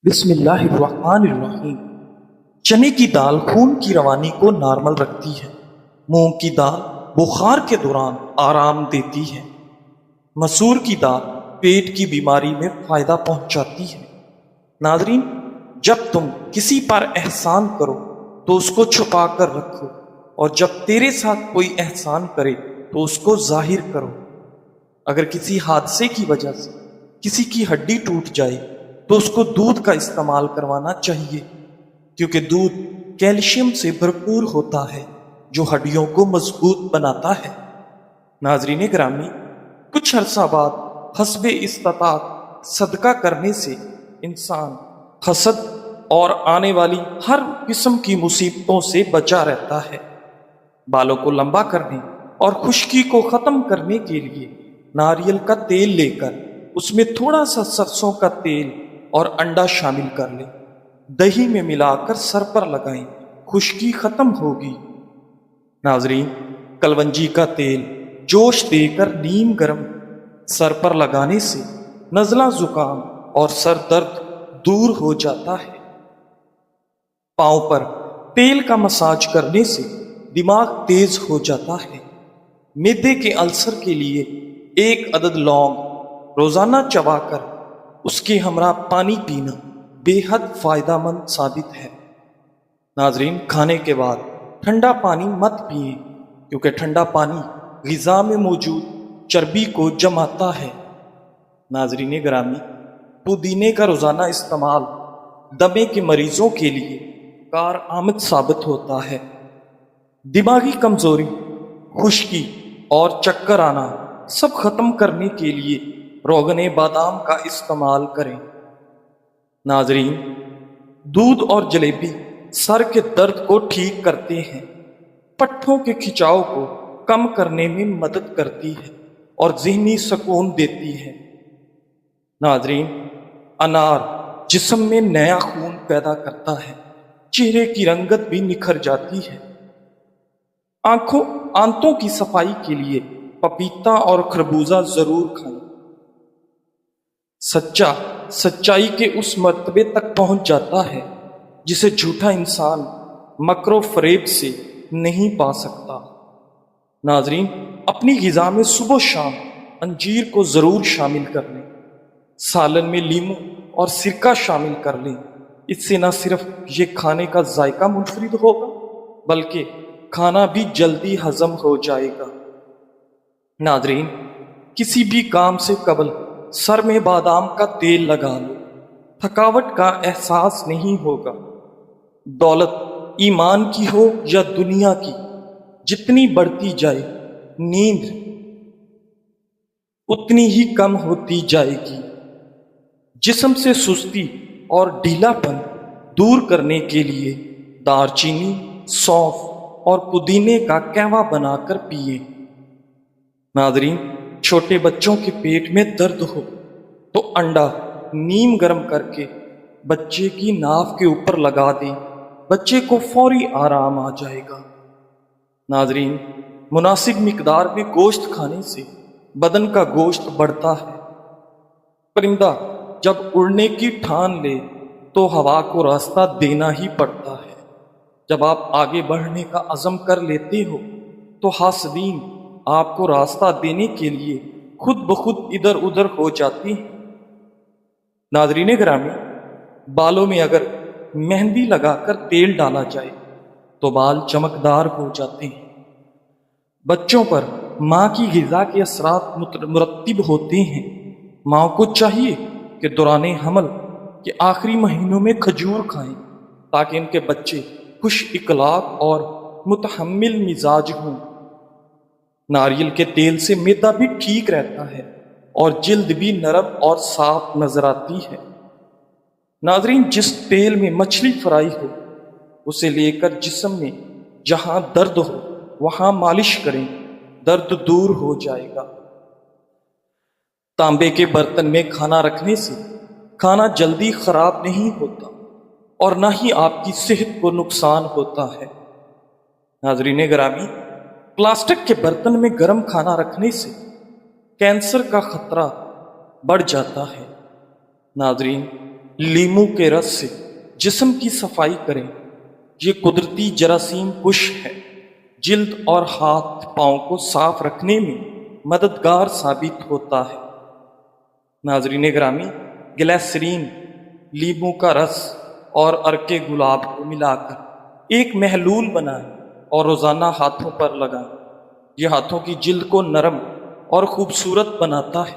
بسم اللہ الرحمن الرحیم۔ چنے کی دال خون کی روانی کو نارمل رکھتی ہے۔ مونگ کی دال بخار کے دوران آرام دیتی ہے۔ مسور کی دال پیٹ کی بیماری میں فائدہ پہنچاتی ہے۔ ناظرین، جب تم کسی پر احسان کرو تو اس کو چھپا کر رکھو، اور جب تیرے ساتھ کوئی احسان کرے تو اس کو ظاہر کرو۔ اگر کسی حادثے کی وجہ سے کسی کی ہڈی ٹوٹ جائے تو اس کو دودھ کا استعمال کروانا چاہیے، کیونکہ دودھ کیلشیم سے بھرپور ہوتا ہے جو ہڈیوں کو مضبوط بناتا ہے۔ ناظرین گرامی، کچھ عرصہ بعد حسب استطاعت صدقہ کرنے سے انسان حسد اور آنے والی ہر قسم کی مصیبتوں سے بچا رہتا ہے۔ بالوں کو لمبا کرنے اور خشکی کو ختم کرنے کے لیے ناریل کا تیل لے کر اس میں تھوڑا سا سرسوں کا تیل اور انڈا شامل کر لیں، دہی میں ملا کر سر پر لگائیں، خشکی ختم ہوگی۔ ناظرین، کلونجی کا تیل جوش دے کر نیم گرم سر پر لگانے سے نزلہ زکام اور سر درد دور ہو جاتا ہے۔ پاؤں پر تیل کا مساج کرنے سے دماغ تیز ہو جاتا ہے۔ معدے کے السر کے لیے 1 عدد لونگ روزانہ چبا کر اس کے ہمراہ پانی پینا بے حد فائدہ مند ثابت ہے۔ ناظرین، کھانے کے بعد ٹھنڈا پانی مت پئیں، کیونکہ ٹھنڈا پانی غذا میں موجود چربی کو جماتا ہے۔ ناظرین گرامی، پودینے کا روزانہ استعمال دمے کے مریضوں کے لیے کارآمد ثابت ہوتا ہے۔ دماغی کمزوری، خشکی اور چکر آنا سب ختم کرنے کے لیے روغن بادام کا استعمال کریں۔ ناظرین، دودھ اور جلیبی سر کے درد کو ٹھیک کرتے ہیں، پٹھوں کے کھچاؤ کو کم کرنے میں مدد کرتی ہے اور ذہنی سکون دیتی ہے۔ ناظرین، انار جسم میں نیا خون پیدا کرتا ہے، چہرے کی رنگت بھی نکھر جاتی ہے۔ آنتوں کی صفائی کے لیے پپیتا اور خربوزہ ضرور کھائیں۔ سچا سچائی کے اس مرتبے تک پہنچ جاتا ہے جسے جھوٹا انسان مکر و فریب سے نہیں پا سکتا۔ ناظرین، اپنی غذا میں صبح و شام انجیر کو ضرور شامل کر لیں۔ سالن میں لیموں اور سرکہ شامل کر لیں۔ اس سے نہ صرف یہ کھانے کا ذائقہ منفرد ہوگا بلکہ کھانا بھی جلدی ہضم ہو جائے گا۔ ناظرین، کسی بھی کام سے قبل سر میں بادام کا تیل لگا لو، تھکاوٹ کا احساس نہیں ہوگا۔ دولت ایمان کی ہو یا دنیا کی، جتنی بڑھتی جائے نیند اتنی ہی کم ہوتی جائے گی۔ جسم سے سستی اور ڈھیلا پن دور کرنے کے لیے دار چینی، سونف اور پودینے کا قہوہ بنا کر پیئیں۔ ناظرین، چھوٹے بچوں کے پیٹ میں درد ہو تو انڈا نیم گرم کر کے بچے کی ناف کے اوپر لگا دیں، بچے کو فوری آرام آ جائے گا۔ ناظرین، مناسب مقدار میں گوشت کھانے سے بدن کا گوشت بڑھتا ہے۔ پرندہ جب اڑنے کی ٹھان لے تو ہوا کو راستہ دینا ہی پڑتا ہے۔ جب آپ آگے بڑھنے کا عزم کر لیتے ہو تو حاسدین آپ کو راستہ دینے کے لیے خود بخود ادھر ادھر ہو جاتی ہیں۔ ناظرین گرامی، بالوں میں اگر مہندی لگا کر تیل ڈالا جائے تو بال چمکدار ہو جاتے ہیں۔ بچوں پر ماں کی غذا کے اثرات مرتب ہوتے ہیں۔ ماں کو چاہیے کہ دوران حمل کے آخری مہینوں میں کھجور کھائیں تاکہ ان کے بچے خوش اخلاق اور متحمل مزاج ہوں۔ ناریل کے تیل سے معدہ بھی ٹھیک رہتا ہے اور جلد بھی نرم اور صاف نظر آتی ہے۔ ناظرین، جس تیل میں مچھلی فرائی ہو اسے لے کر جسم میں جہاں درد ہو وہاں مالش کریں، درد دور ہو جائے گا۔ تانبے کے برتن میں کھانا رکھنے سے کھانا جلدی خراب نہیں ہوتا اور نہ ہی آپ کی صحت کو نقصان ہوتا ہے۔ ناظرین گرامی، پلاسٹک کے برتن میں گرم کھانا رکھنے سے کینسر کا خطرہ بڑھ جاتا ہے۔ ناظرین، لیمو کے رس سے جسم کی صفائی کریں، یہ قدرتی جراثیم کش ہے، جلد اور ہاتھ پاؤں کو صاف رکھنے میں مددگار ثابت ہوتا ہے۔ ناظرین گرامی، گلیسرین، لیمو کا رس اور عرق گلاب کو ملا کر ایک محلول بنائیں اور روزانہ ہاتھوں پر لگائیں۔ یہ ہاتھوں کی جلد کو نرم اور خوبصورت بناتا ہے۔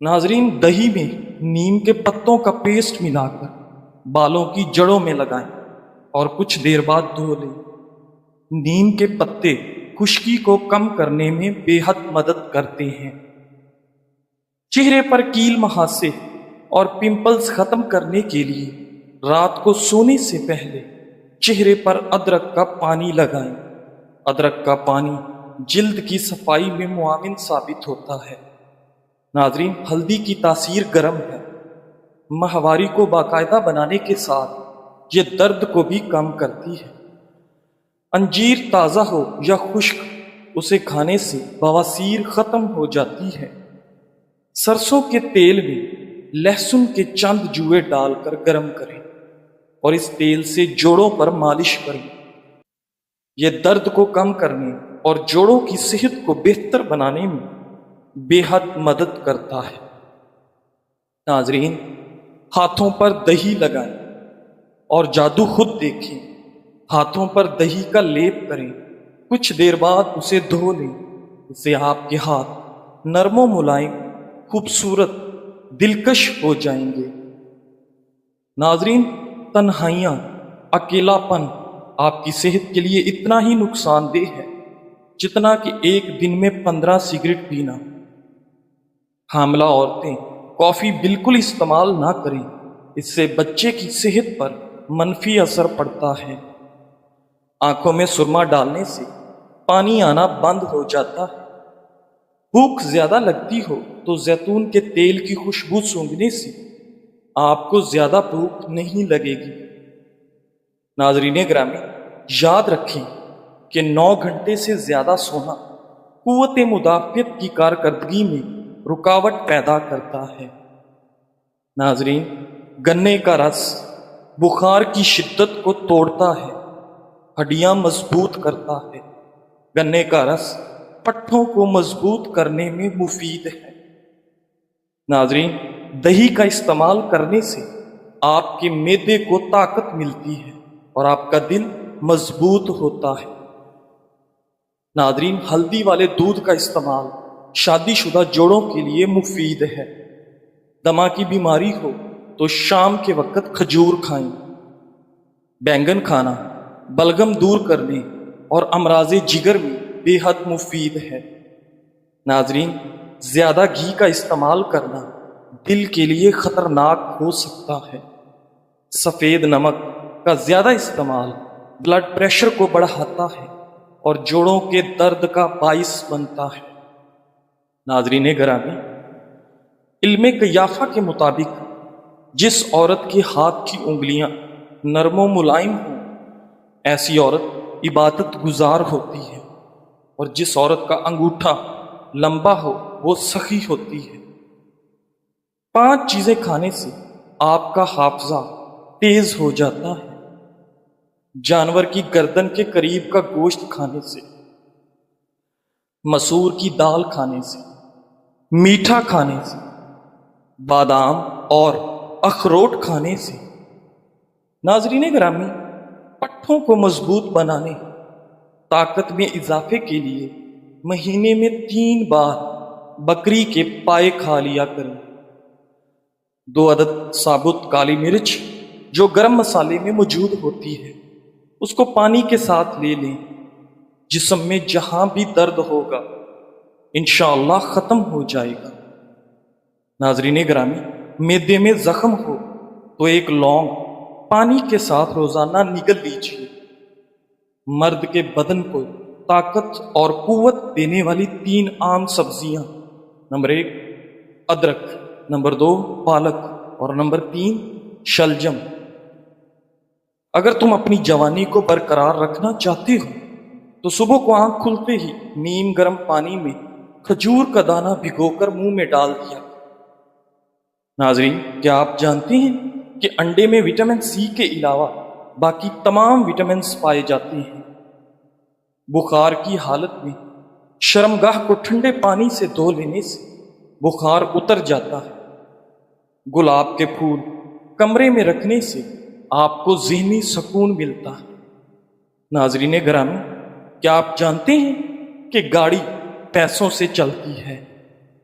ناظرین، دہی میں نیم کے پتوں کا پیسٹ ملا کر بالوں کی جڑوں میں لگائیں اور کچھ دیر بعد دھو لیں۔ نیم کے پتے خشکی کو کم کرنے میں بے حد مدد کرتے ہیں۔ چہرے پر کیل مہاسے اور پمپلز ختم کرنے کے لیے رات کو سونے سے پہلے چہرے پر ادرک کا پانی لگائیں۔ ادرک کا پانی جلد کی صفائی میں معاون ثابت ہوتا ہے۔ ناظرین، ہلدی کی تاثیر گرم ہے۔ ماہواری کو باقاعدہ بنانے کے ساتھ یہ درد کو بھی کم کرتی ہے۔ انجیر تازہ ہو یا خشک، اسے کھانے سے بواسیر ختم ہو جاتی ہے۔ سرسوں کے تیل میں لہسن کے چند جوئے ڈال کر گرم کریں اور اس تیل سے جوڑوں پر مالش کریں۔ یہ درد کو کم کرنے اور جوڑوں کی صحت کو بہتر بنانے میں بے حد مدد کرتا ہے۔ ناظرین، ہاتھوں پر دہی لگائیں اور جادو خود دیکھیں۔ ہاتھوں پر دہی کا لیپ کریں، کچھ دیر بعد اسے دھو لیں۔ اس سے آپ کے ہاتھ نرم و ملائم، خوبصورت، دلکش ہو جائیں گے۔ ناظرین، تنہائیاں، اکیلا پن آپ کی صحت کے لیے اتنا ہی نقصان دہ ہے جتنا کہ ایک دن میں 15 سگریٹ پینا۔ حاملہ عورتیں کافی بالکل استعمال نہ کریں، اس سے بچے کی صحت پر منفی اثر پڑتا ہے۔ آنکھوں میں سرما ڈالنے سے پانی آنا بند ہو جاتا ہے۔ بھوک زیادہ لگتی ہو تو زیتون کے تیل کی خوشبو سونگھنے سے آپ کو زیادہ بھوک نہیں لگے گی۔ ناظرین گرامی، یاد رکھیں کہ 9 گھنٹے سے زیادہ سونا قوت مدافعت کی کارکردگی میں رکاوٹ پیدا کرتا ہے۔ ناظرین، گنے کا رس بخار کی شدت کو توڑتا ہے، ہڈیاں مضبوط کرتا ہے۔ گنے کا رس پٹھوں کو مضبوط کرنے میں مفید ہے۔ ناظرین، دہی کا استعمال کرنے سے آپ کے معدے کو طاقت ملتی ہے اور آپ کا دل مضبوط ہوتا ہے۔ ناظرین، ہلدی والے دودھ کا استعمال شادی شدہ جوڑوں کے لیے مفید ہے۔ دمہ کی بیماری ہو تو شام کے وقت کھجور کھائیں۔ بینگن کھانا بلغم دور کرنے اور امراض جگر میں بے حد مفید ہے۔ ناظرین، زیادہ گھی کا استعمال کرنا دل کے لیے خطرناک ہو سکتا ہے۔ سفید نمک کا زیادہ استعمال بلڈ پریشر کو بڑھاتا ہے اور جوڑوں کے درد کا باعث بنتا ہے۔ ناظرین گرامی، علم قیافہ کے مطابق جس عورت کے ہاتھ کی انگلیاں نرم و ملائم ہوں، ایسی عورت عبادت گزار ہوتی ہے، اور جس عورت کا انگوٹھا لمبا ہو وہ سخی ہوتی ہے۔ 5 چیزیں کھانے سے آپ کا حافظہ تیز ہو جاتا ہے۔ جانور کی گردن کے قریب کا گوشت کھانے سے، مسور کی دال کھانے سے، میٹھا کھانے سے، بادام اور اخروٹ کھانے سے۔ ناظرین گرامی، پٹھوں کو مضبوط بنانے، طاقت میں اضافے کے لیے مہینے میں 3 بار بکری کے پائے کھا لیا کریں۔ 2 عدد ثابت کالی مرچ جو گرم مسالے میں موجود ہوتی ہے، اس کو پانی کے ساتھ لے لیں۔ جسم میں جہاں بھی درد ہوگا انشاءاللہ ختم ہو جائے گا۔ ناظرین گرامی، معدے میں زخم ہو تو ایک لونگ پانی کے ساتھ روزانہ نگل لیجیے۔ مرد کے بدن کو طاقت اور قوت دینے والی 3 عام سبزیاں: نمبر 1 ادرک، نمبر 2 پالک اور نمبر 3 شلجم۔ اگر تم اپنی جوانی کو برقرار رکھنا چاہتے ہو تو صبح کو آنکھ کھلتے ہی نیم گرم پانی میں کھجور کا دانہ بھگو کر منہ میں ڈال دیا۔ ناظرین، کیا آپ جانتے ہیں کہ انڈے میں وٹامن سی کے علاوہ باقی تمام وٹامنس پائے جاتے ہیں؟ بخار کی حالت میں شرمگاہ کو ٹھنڈے پانی سے دھو لینے سے بخار اتر جاتا ہے۔ گلاب کے پھول کمرے میں رکھنے سے آپ کو ذہنی سکون ملتا ہے۔ ناظرین گرامی، کیا آپ جانتے ہیں کہ گاڑی پیسوں سے چلتی ہے،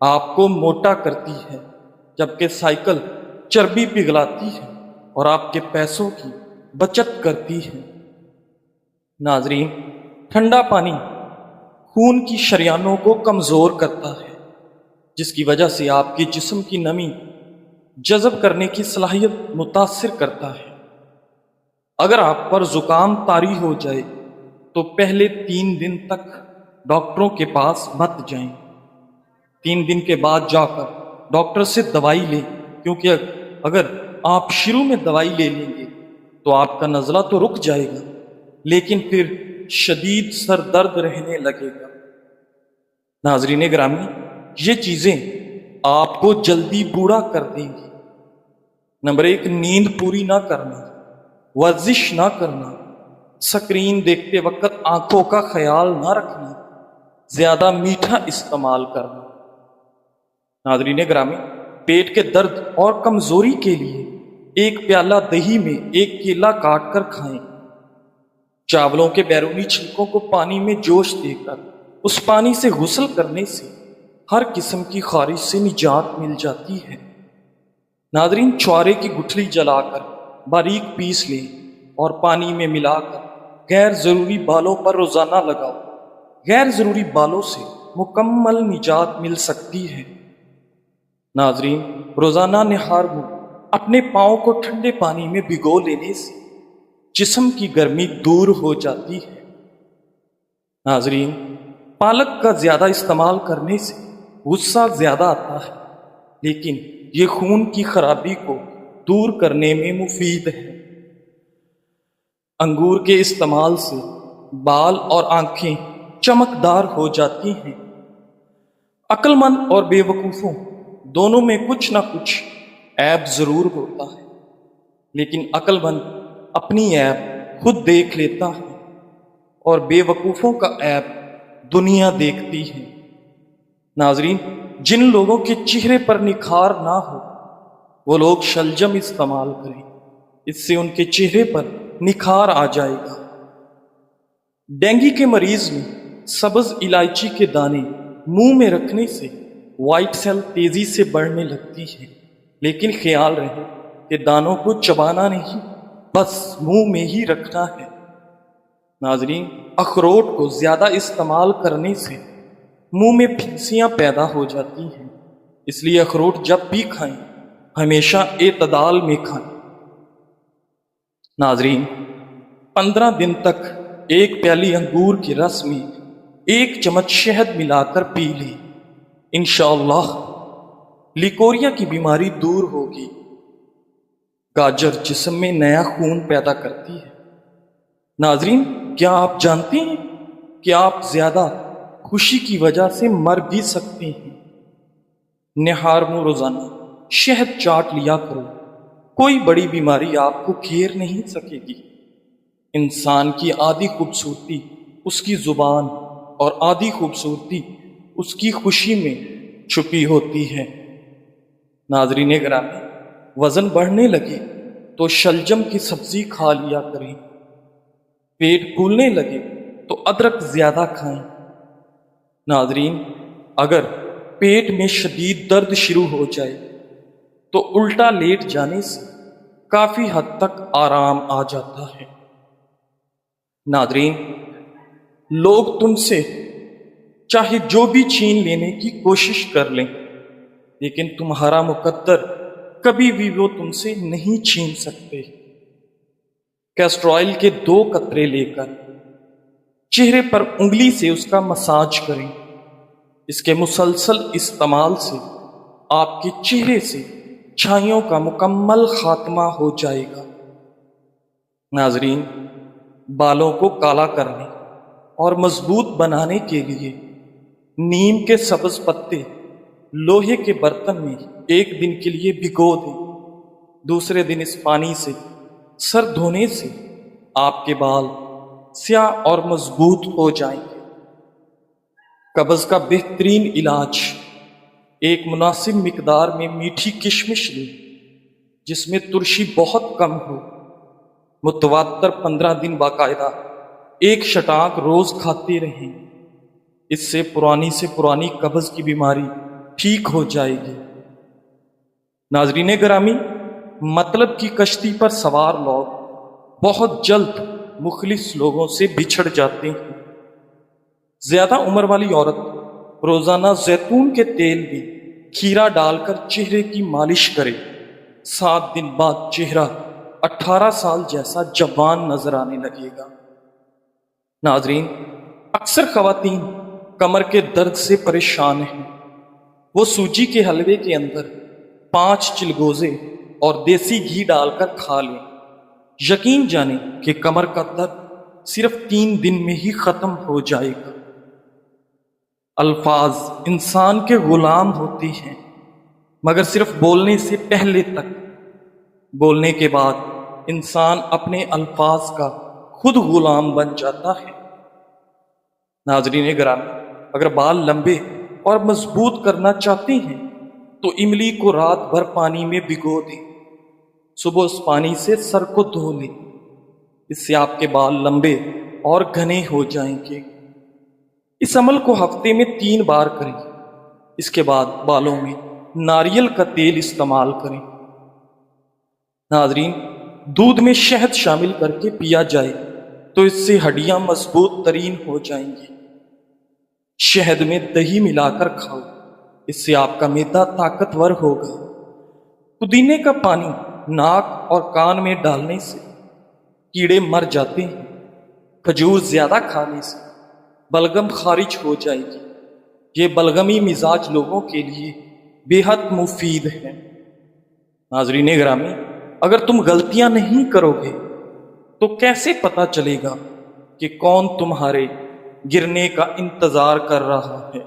آپ کو موٹا کرتی ہے، جبکہ سائیکل چربی پگھلاتی ہے اور آپ کے پیسوں کی بچت کرتی ہے؟ ناظرین، ٹھنڈا پانی خون کی شریانوں کو کمزور کرتا ہے، جس کی وجہ سے آپ کے جسم کی نمی جذب کرنے کی صلاحیت متاثر کرتا ہے۔ اگر آپ پر زکام طاری ہو جائے تو پہلے 3 دن تک ڈاکٹروں کے پاس مت جائیں۔ 3 دن کے بعد جا کر ڈاکٹر سے دوائی لیں، کیونکہ اگر آپ شروع میں دوائی لے لیں گے تو آپ کا نزلہ تو رک جائے گا، لیکن پھر شدید سر درد رہنے لگے گا۔ ناظرین گرامی، یہ چیزیں آپ کو جلدی بوڑھا کر دیں گی۔ نمبر 1، نیند پوری نہ کرنا، ورزش نہ کرنا، سکرین دیکھتے وقت آنکھوں کا خیال نہ رکھنا، زیادہ میٹھا استعمال کرنا۔ ناظرین گرامی، پیٹ کے درد اور کمزوری کے لیے 1 پیالہ دہی میں 1 کیلا کاٹ کر کھائیں۔ چاولوں کے بیرونی چھلکوں کو پانی میں جوش دے کر اس پانی سے غسل کرنے سے ہر قسم کی خارش سے نجات مل جاتی ہے۔ ناظرین، چھوارے کی گٹھلی جلا کر باریک پیس لیں اور پانی میں ملا کر غیر ضروری بالوں پر روزانہ لگاؤ۔ غیر ضروری بالوں سے مکمل نجات مل سکتی ہے۔ ناظرین، روزانہ نہار منہ اپنے پاؤں کو ٹھنڈے پانی میں بھگو لینے سے جسم کی گرمی دور ہو جاتی ہے۔ ناظرین، پالک کا زیادہ استعمال کرنے سے غصہ زیادہ آتا ہے، لیکن یہ خون کی خرابی کو دور کرنے میں مفید ہے۔ انگور کے استعمال سے بال اور آنکھیں چمکدار ہو جاتی ہیں۔ عقل مند اور بے وقوفوں دونوں میں کچھ نہ کچھ عیب ضرور ہوتا ہے، لیکن عقل مند اپنی عیب خود دیکھ لیتا ہے اور بے وقوفوں کا عیب دنیا دیکھتی ہے۔ ناظرین، جن لوگوں کے چہرے پر نکھار نہ ہو وہ لوگ شلجم استعمال کریں، اس سے ان کے چہرے پر نکھار آ جائے گا۔ ڈینگی کے مریض میں سبز الائچی کے دانے منہ میں رکھنے سے وائٹ سیل تیزی سے بڑھنے لگتی ہے، لیکن خیال رہے کہ دانوں کو چبانا نہیں، بس منہ میں ہی رکھنا ہے۔ ناظرین، اخروٹ کو زیادہ استعمال کرنے سے منہ میں پھنسیاں پیدا ہو جاتی ہیں، اس لیے اخروٹ جب بھی کھائیں ہمیشہ اعتدال میں کھائیں۔ ناظرین، 15 دن تک 1 پیالی انگور کے رس میں 1 چمچ شہد ملا کر پی لیں، انشاءاللہ لیکوریا کی بیماری دور ہوگی۔ گاجر جسم میں نیا خون پیدا کرتی ہے۔ ناظرین، کیا آپ جانتے ہیں کہ آپ زیادہ خوشی کی وجہ سے مر بھی سکتے ہیں؟ نہار منہ روزانہ شہد چاٹ لیا کرو، کوئی بڑی بیماری آپ کو گھیر نہیں سکے گی۔ انسان کی آدھی خوبصورتی اس کی زبان اور آدھی خوبصورتی اس کی خوشی میں چھپی ہوتی ہے۔ ناظرین گرامی، وزن بڑھنے لگے تو شلجم کی سبزی کھا لیا کریں۔ پیٹ پھولنے لگے تو ادرک زیادہ کھائیں۔ ناظرین، اگر پیٹ میں شدید درد شروع ہو جائے تو الٹا لیٹ جانے سے کافی حد تک آرام آ جاتا ہے۔ ناظرین، لوگ تم سے چاہے جو بھی چھین لینے کی کوشش کر لیں، لیکن تمہارا مقدر کبھی بھی وہ تم سے نہیں چھین سکتے۔ کیسٹر آئل کے 2 قطرے لے کر چہرے پر انگلی سے اس کا مساج کریں۔ اس کے مسلسل استعمال سے آپ کے چہرے سے چھائیوں کا مکمل خاتمہ ہو جائے گا۔ ناظرین، بالوں کو کالا کرنے اور مضبوط بنانے کے لیے نیم کے سبز پتے لوہے کے برتن میں ایک دن کے لیے بھگو دیں، دوسرے دن اس پانی سے سر دھونے سے آپ کے بال سیاہ اور مضبوط ہو جائیں گے۔ قبض کا بہترین علاج، ایک مناسب مقدار میں میٹھی کشمش لیں جس میں ترشی بہت کم ہو، متواتر 15 دن باقاعدہ ایک شٹانک روز کھاتے رہیں، اس سے پرانی قبض کی بیماری ٹھیک ہو جائے گی۔ ناظرین گرامی، مطلب کی کشتی پر سوار لوگ بہت جلد مخلص لوگوں سے بچھڑ جاتے ہیں۔ زیادہ عمر والی عورت روزانہ زیتون کے تیل میں کھیرا ڈال کر چہرے کی مالش کرے، 7 دن بعد چہرہ 18 سال جیسا جوان نظر آنے لگے گا۔ ناظرین، اکثر خواتین کمر کے درد سے پریشان ہیں، وہ سوجی کے حلوے کے اندر 5 چلگوزے اور دیسی گھی ڈال کر کھا لیں، یقین جانیں کہ کمر کا درد صرف 3 دن میں ہی ختم ہو جائے گا۔ الفاظ انسان کے غلام ہوتے ہیں، مگر صرف بولنے سے پہلے تک، بولنے کے بعد انسان اپنے الفاظ کا خود غلام بن جاتا ہے۔ ناظرین گرامی، اگر بال لمبے اور مضبوط کرنا چاہتے ہیں تو املی کو رات بھر پانی میں بھگو دیں، صبح اس پانی سے سر کو دھو لیں، اس سے آپ کے بال لمبے اور گھنے ہو جائیں گے۔ اس عمل کو ہفتے میں 3 بار کریں، اس کے بعد بالوں میں ناریل کا تیل استعمال کریں۔ ناظرین، دودھ میں شہد شامل کر کے پیا جائے تو اس سے ہڈیاں مضبوط ترین ہو جائیں گی۔ شہد میں دہی ملا کر کھاؤ، اس سے آپ کا معدہ طاقتور ہوگا۔ پودینے کا پانی ناک اور کان میں ڈالنے سے کیڑے مر جاتے ہیں۔ کھجور زیادہ کھانے سے بلغم خارج ہو جائے گی، یہ بلغمی مزاج لوگوں کے لیے بے حد مفید ہے۔ ناظرین گرامی، اگر تم غلطیاں نہیں کرو گے تو کیسے پتا چلے گا کہ کون تمہارے گرنے کا انتظار کر رہا ہے؟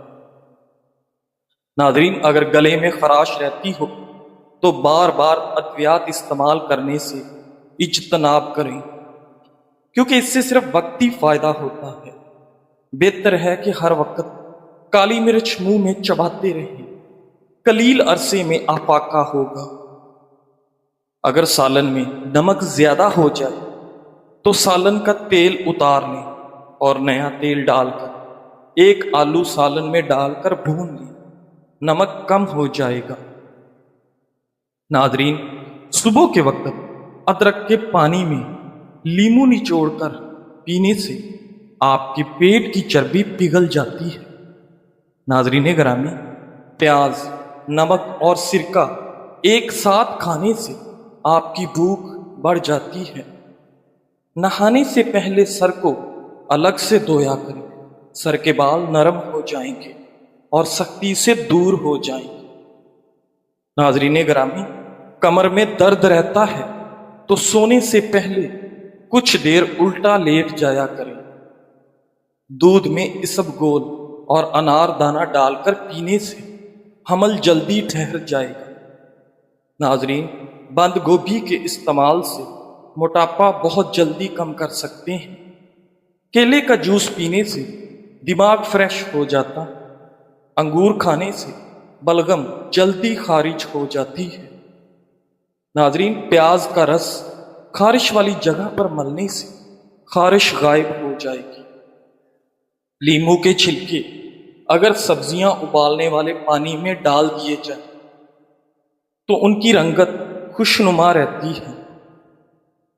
ناظرین، اگر گلے میں خراش رہتی ہو تو بار بار ادویات استعمال کرنے سے اجتناب کریں، کیونکہ اس سے صرف وقتی فائدہ ہوتا ہے۔ بہتر ہے کہ ہر وقت کالی مرچ منہ میں چباتے رہیں، قلیل عرصے میں افاقہ ہوگا۔ اگر سالن میں نمک زیادہ ہو جائے تو سالن کا تیل اتار لیں اور نیا تیل ڈال کر 1 آلو سالن میں ڈال کر بھون لیں، نمک کم ہو جائے گا۔ ناظرین، صبح کے وقت ادرک کے پانی میں لیمو نچوڑ کر پینے سے آپ کے پیٹ کی چربی پگھل جاتی ہے۔ ناظرین گرامی، پیاز، نمک اور سرکہ ایک ساتھ کھانے سے آپ کی بھوک بڑھ جاتی ہے۔ نہانے سے پہلے سر کو الگ سے دھویا کریں، سر کے بال نرم ہو جائیں گے اور سختی سے دور ہو جائیں گے۔ ناظرین گرامی، کمر میں درد رہتا ہے تو سونے سے پہلے کچھ دیر الٹا لیٹ جایا کریں۔ دودھ میں اسبگول اور انار دانہ ڈال کر پینے سے حمل جلدی ٹھہر جائے گا۔ ناظرین، بند گوبھی کے استعمال سے موٹاپا بہت جلدی کم کر سکتے ہیں۔ کیلے کا جوس پینے سے دماغ فریش ہو جاتا ہے۔ انگور کھانے سے بلغم جلدی خارج ہو جاتی ہے۔ ناظرین، پیاز کا رس خارش والی جگہ پر ملنے سے خارش غائب ہو جائے گی۔ لیمو کے چھلکے اگر سبزیاں ابالنے والے پانی میں ڈال دیے جائیں تو ان کی رنگت خوشنما رہتی ہے۔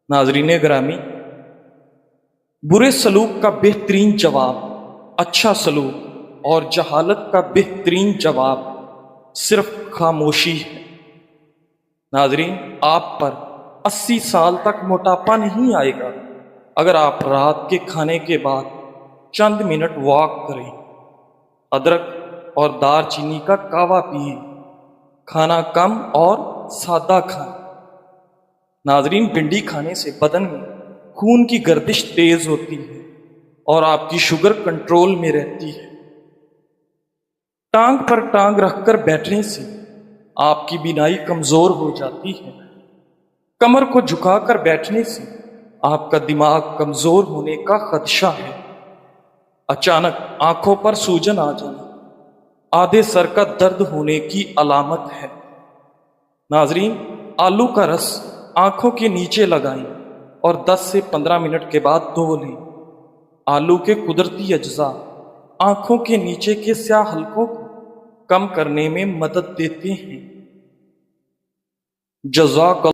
ناظرین گرامی، برے سلوک کا بہترین جواب اچھا سلوک اور جہالت کا بہترین جواب صرف خاموشی ہے۔ ناظرین، آپ پر 80 سال تک موٹاپا نہیں آئے گا اگر آپ رات کے کھانے کے بعد چند منٹ واک کریں، ادرک اور دار چینی کا کہوہ پئیں، کھانا کم اور سادہ کھائیں۔ ناظرین، بھنڈی کھانے سے بدن میں خون کی گردش تیز ہوتی ہے اور آپ کی شوگر کنٹرول میں رہتی ہے۔ ٹانگ پر ٹانگ رکھ کر بیٹھنے سے آپ کی بینائی کمزور ہو جاتی ہے۔ کمر کو جھکا کر بیٹھنے سے آپ کا دماغ کمزور ہونے کا خدشہ ہے۔ اچانک آنکھوں پر سوجن آ جانا آدھے سر کا درد ہونے کی علامت ہے۔ ناظرین، آلو کا رس آنکھوں کے نیچے لگائیں اور 10 سے 15 منٹ کے بعد دھو لیں۔ آلو کے قدرتی اجزاء آنکھوں کے نیچے کے سیاہ حلقوں کو کم کرنے میں مدد دیتے ہیں۔ جزاک